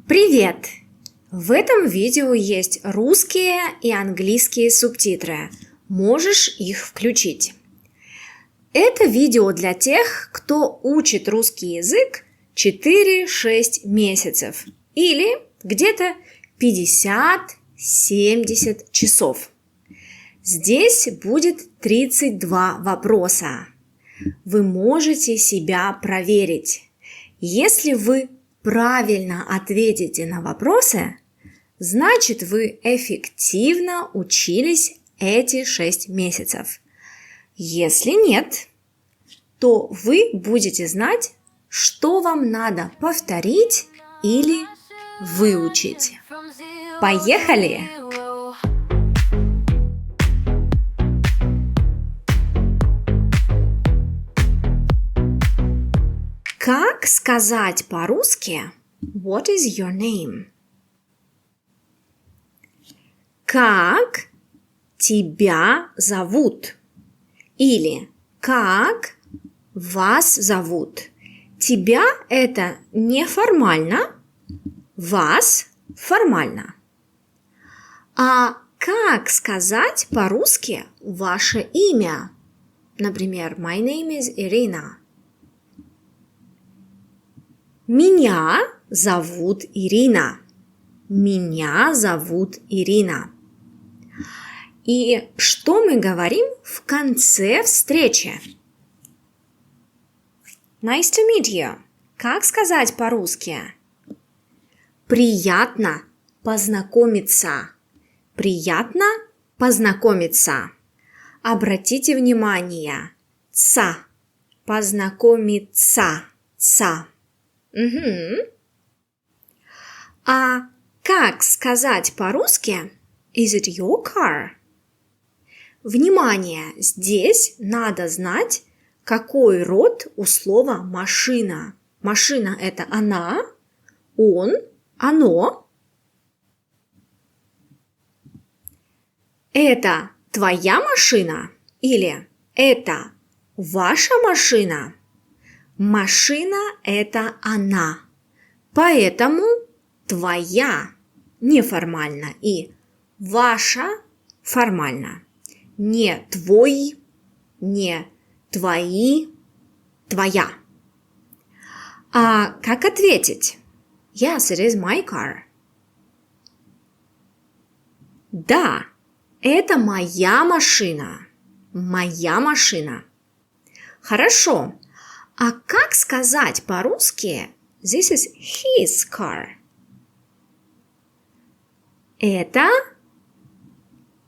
Привет! В этом видео есть русские и английские субтитры. Можешь их включить. Это видео для тех, кто учит русский язык 4-6 месяцев или где-то 50-70 часов. Здесь будет 32 вопроса. Вы можете себя проверить. Если вы правильно ответите на вопросы, значит вы эффективно учились эти 6 месяцев. Если нет, то вы будете знать, что вам надо повторить или выучить. Поехали! Как сказать по-русски What is your name? Как тебя зовут? Или как вас зовут? Тебя это неформально, вас формально. А как сказать по-русски ваше имя? Например, My name is Irina. Меня зовут Ирина. Меня зовут Ирина. И что мы говорим в конце встречи? Nice to meet you. Как сказать по-русски? Приятно познакомиться. Приятно познакомиться. Обратите внимание. Ца. Познакомиться. Ца. Угу. А как сказать по-русски Is it your car? Внимание! Здесь надо знать, какой род у слова машина. Машина – это она, он, оно. Это твоя машина или это ваша машина? Машина – это она, поэтому твоя неформально и ваша формально. Не твой, не твои, твоя. А как ответить? Yes, it is my car. Да, это моя машина. Моя машина. Хорошо. А как сказать по-русски This is his car? Это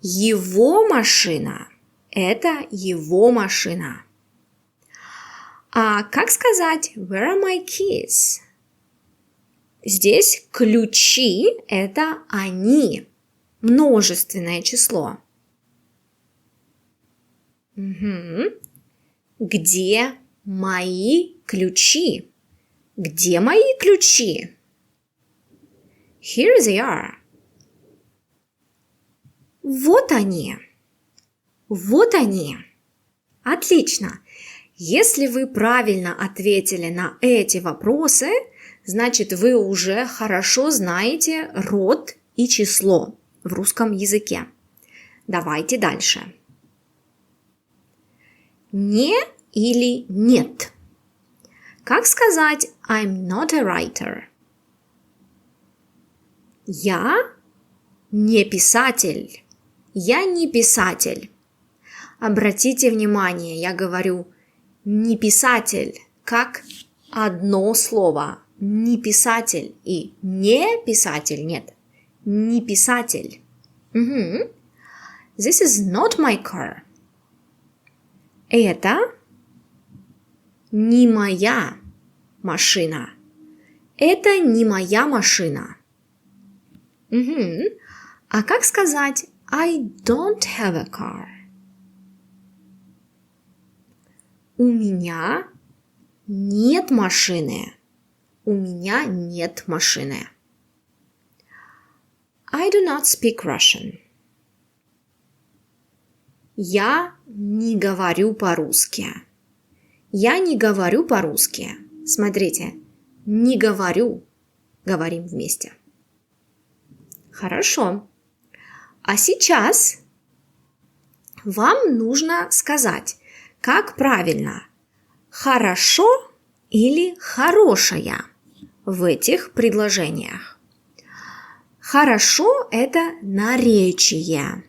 его машина. Это его машина. А как сказать Where are my keys? Здесь ключи – это они. Множественное число. Угу. Где мои ключи? Где мои ключи? Here they are. Вот они. Вот они. Отлично. Если вы правильно ответили на эти вопросы, значит вы уже хорошо знаете род и число в русском языке. Давайте дальше. Не или нет. Как сказать I'm not a writer? Я не писатель. Я не писатель. Обратите внимание, я говорю не писатель, как одно слово. Не писатель и не писатель, нет. Не писатель. Угу. This is not my car. Это не моя машина. Это не моя машина. Угу. А как сказать I don't have a car? У меня нет машины. У меня нет машины. I do not speak Russian. Я не говорю по-русски. Я не говорю по-русски. Смотрите, не говорю. говорим вместе. Хорошо. А сейчас вам нужно сказать, как правильно «хорошо» или «хорошая» в этих предложениях. Хорошо – это наречие.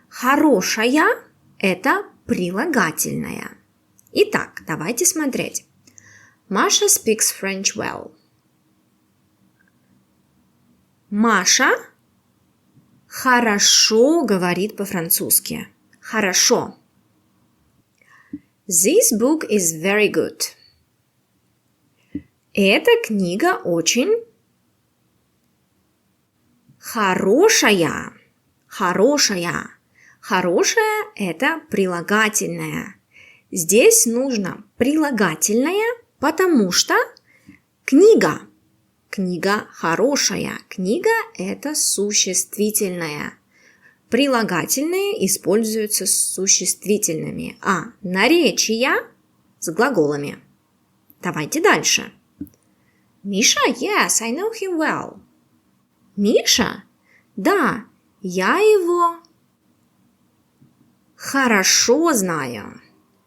Хорошая – это прилагательное. Итак, давайте смотреть. Маша speaks French well. Маша хорошо говорит по-французски. Хорошо. This book is very good. Эта книга очень хорошая. Хорошая. Хорошая – это прилагательное. Здесь нужно прилагательное, потому что книга. Книга хорошая. Книга – это существительное. Прилагательные используются с существительными, а наречия с глаголами. Давайте дальше. Миша, yes, I know him well. Миша? Да, я его хорошо знаю.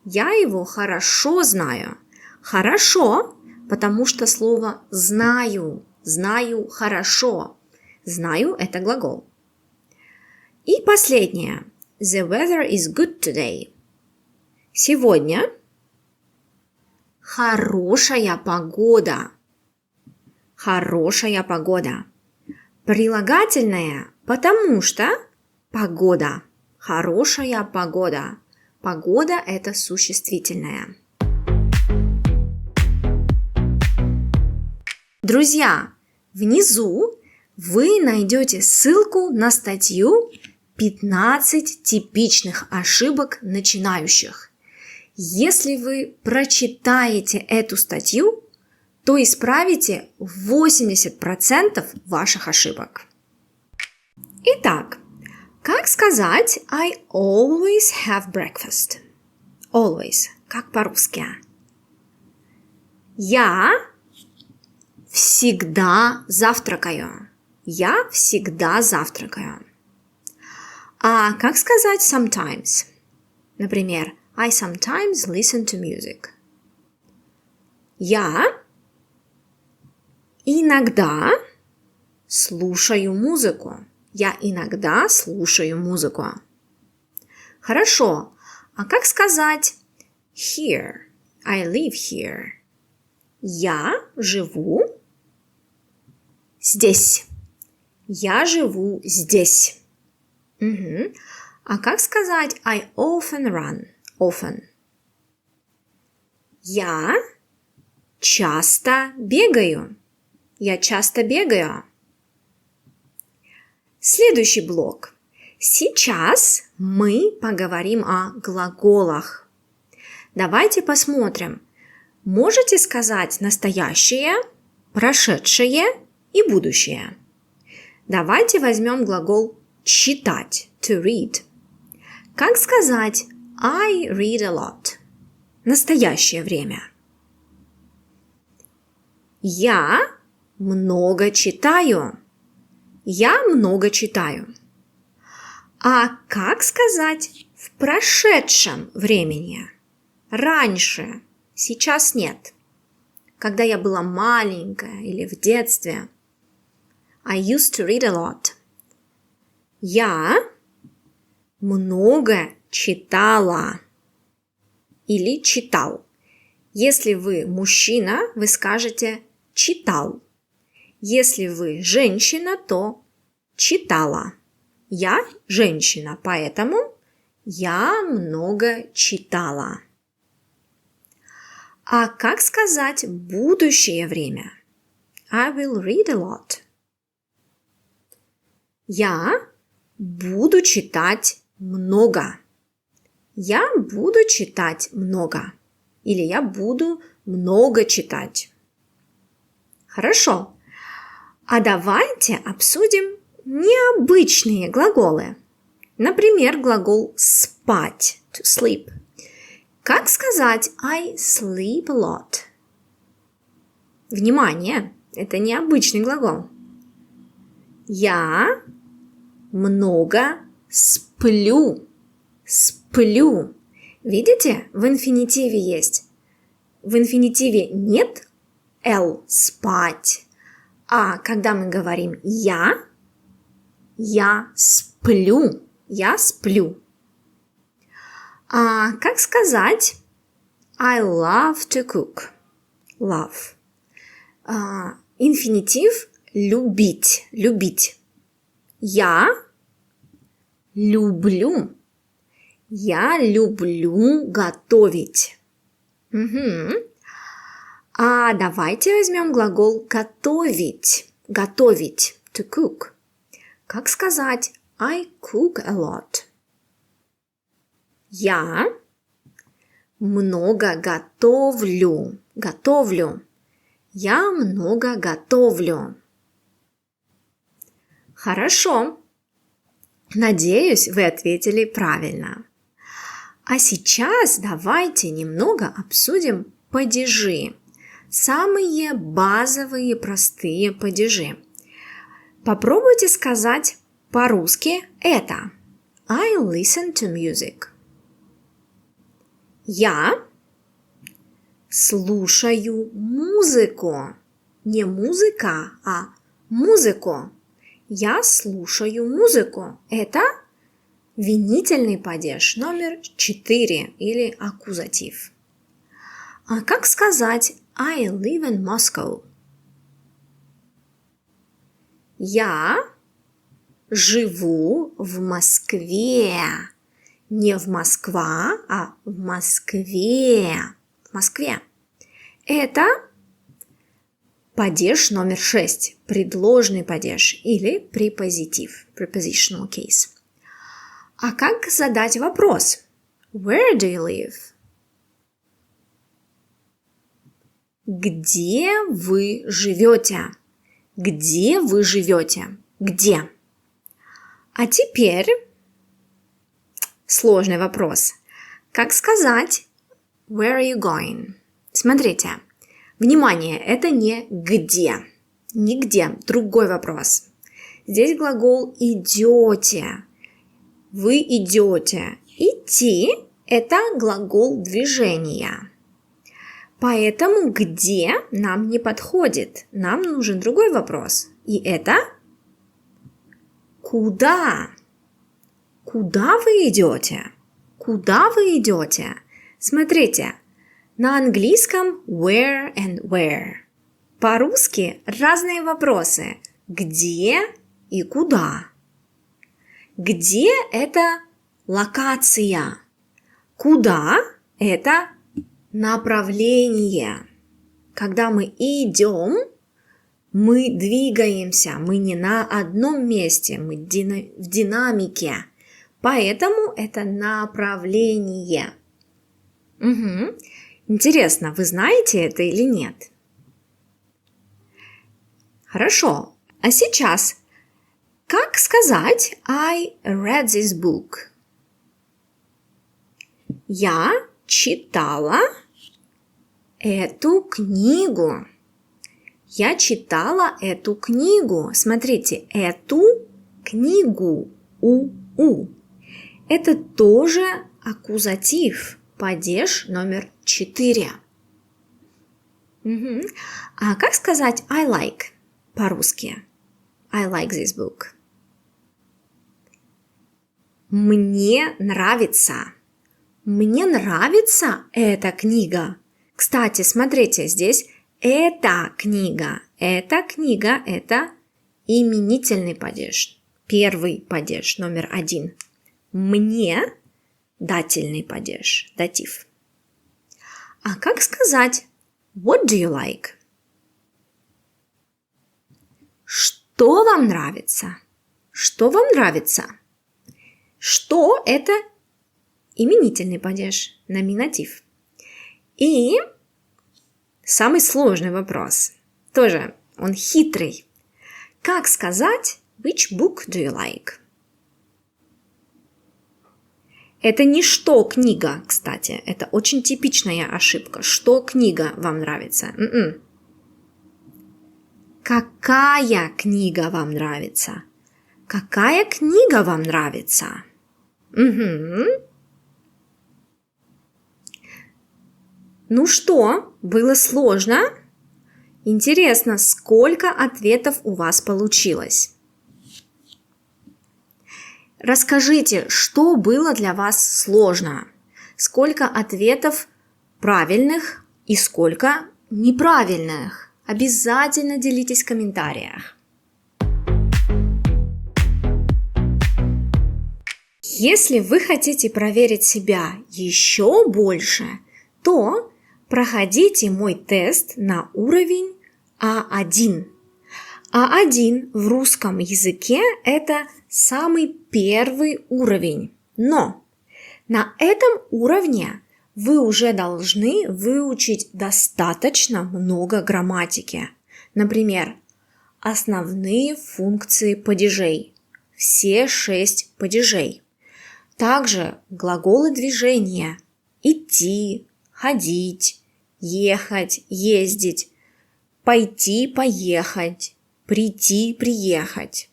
Я его хорошо знаю. Хорошо, потому что слово «знаю», «знаю хорошо». «Знаю» – это глагол. И последнее. The weather is good today. Сегодня хорошая погода. Хорошая погода. Прилагательное, потому что погода. Хорошая погода. Погода – это существительное. Друзья, внизу вы найдете ссылку на статью «15 типичных ошибок начинающих». Если вы прочитаете эту статью, то исправите 80% ваших ошибок. Итак, как сказать I always have breakfast? Always, как по-русски. Я всегда завтракаю. Я всегда завтракаю. А как сказать sometimes? Например, I sometimes listen to music. Я иногда слушаю музыку. Я иногда слушаю музыку. Хорошо. А как сказать here? I live here. Я живу здесь. Я живу здесь. Угу. А как сказать I often run? Often. Я часто бегаю. Я часто бегаю. Следующий блок. Сейчас мы поговорим о глаголах. Давайте посмотрим. Можете сказать настоящее, прошедшее и будущее. Давайте возьмем глагол читать, to read. Как сказать I read a lot? Настоящее время. Я много читаю. Я много читаю. А как сказать в прошедшем времени? Раньше, сейчас нет. Когда я была маленькая или в детстве. I used to read a lot. Я много читала или читал. Если вы мужчина, вы скажете читал. Если вы женщина, то читала. Я женщина, поэтому я много читала. А как сказать будущее время? I will read a lot. Я буду читать много. Я буду читать много. Или я буду много читать. Хорошо. А давайте обсудим необычные глаголы. Например, глагол спать, to sleep. Как сказать I sleep a lot? Внимание! Это необычный глагол. Я много сплю. Сплю. Видите, в инфинитиве есть. В инфинитиве нет L спать. А когда мы говорим я сплю. Я сплю. А как сказать I love to cook? Love. Инфинитив любить. Любить. Я люблю. Я люблю готовить. Угу. А давайте возьмем глагол готовить. Готовить. To cook. Как сказать I cook a lot? Я много готовлю. Готовлю. Я много готовлю. Хорошо. Надеюсь, вы ответили правильно. А сейчас давайте немного обсудим падежи. Самые базовые, простые падежи. Попробуйте сказать по-русски это. I listen to music. Я слушаю музыку. Не музыка, а музыку. Я слушаю музыку. Это винительный падеж номер 4 или аккузатив. А как сказать I live in Moscow? Я живу в Москве. Не в Москва, а в Москве. В Москве. Это падеж номер 6. Предложный падеж или препозитив. Prepositional case. А как задать вопрос? Where do you live? Где вы живете? Где вы живете? Где? А теперь сложный вопрос. Как сказать Where are you going? Смотрите. Внимание, это не где. Нигде. Другой вопрос. Здесь глагол идете. Вы идете. Идти – это глагол движения. Поэтому где нам не подходит. Нам нужен другой вопрос. И это куда? Куда вы идете? Куда вы идете? Смотрите, на английском where and where. По-русски разные вопросы. Где и куда? Где – это локация. Куда – это направление. Когда мы идем, мы двигаемся. Мы не на одном месте, мы в динамике. Поэтому это направление. Угу. Интересно, вы знаете это или нет? Хорошо. А сейчас, как сказать I read this book? Я читала эту книгу. Я читала эту книгу. Смотрите, эту книгу. У. Это тоже аккузатив. Падеж номер 4. Угу. А как сказать I like по-русски? I like this book. Мне нравится. Мне нравится эта книга. Кстати, смотрите, здесь эта книга. Эта книга – это именительный падеж. Первый падеж, номер 1. Мне – дательный падеж, датив. А как сказать What do you like? Что вам нравится? Что вам нравится? Что – это именительный падеж, номинатив. И самый сложный вопрос. Тоже он хитрый. Как сказать Which book do you like? Это не что книга, кстати. Это очень типичная ошибка. Что книга вам нравится? Какая книга вам нравится? Какая книга вам нравится? Угу. Ну что, было сложно? Интересно, сколько ответов у вас получилось? Расскажите, что было для вас сложно? Сколько ответов правильных и сколько неправильных? Обязательно делитесь в комментариях. Если вы хотите проверить себя еще больше, то проходите мой тест на уровень А1. А1 в русском языке – это самый первый уровень. Но на этом уровне вы уже должны выучить достаточно много грамматики. Например, основные функции падежей. Все 6 падежей. Также глаголы движения. Идти, ходить, ехать, ездить, пойти, поехать, прийти, приехать.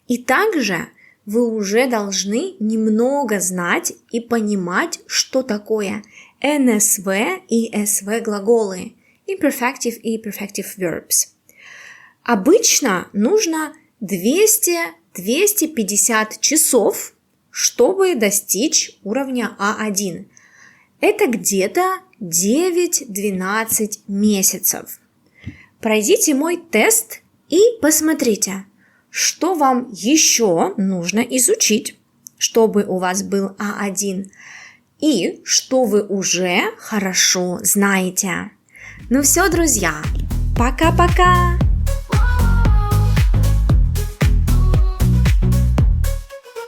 И также вы уже должны немного знать и понимать, что такое НСВ и СВ глаголы, imperfective и perfective verbs. Обычно нужно 200-250 часов, чтобы достичь уровня А1. Это где-то 9-12 месяцев. Пройдите мой тест и посмотрите, что вам еще нужно изучить, чтобы у вас был А1, и что вы уже хорошо знаете. Ну все, друзья, пока-пока!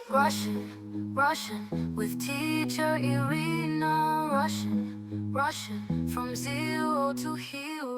Russian, with teacher Irina. Russian, from zero to hero.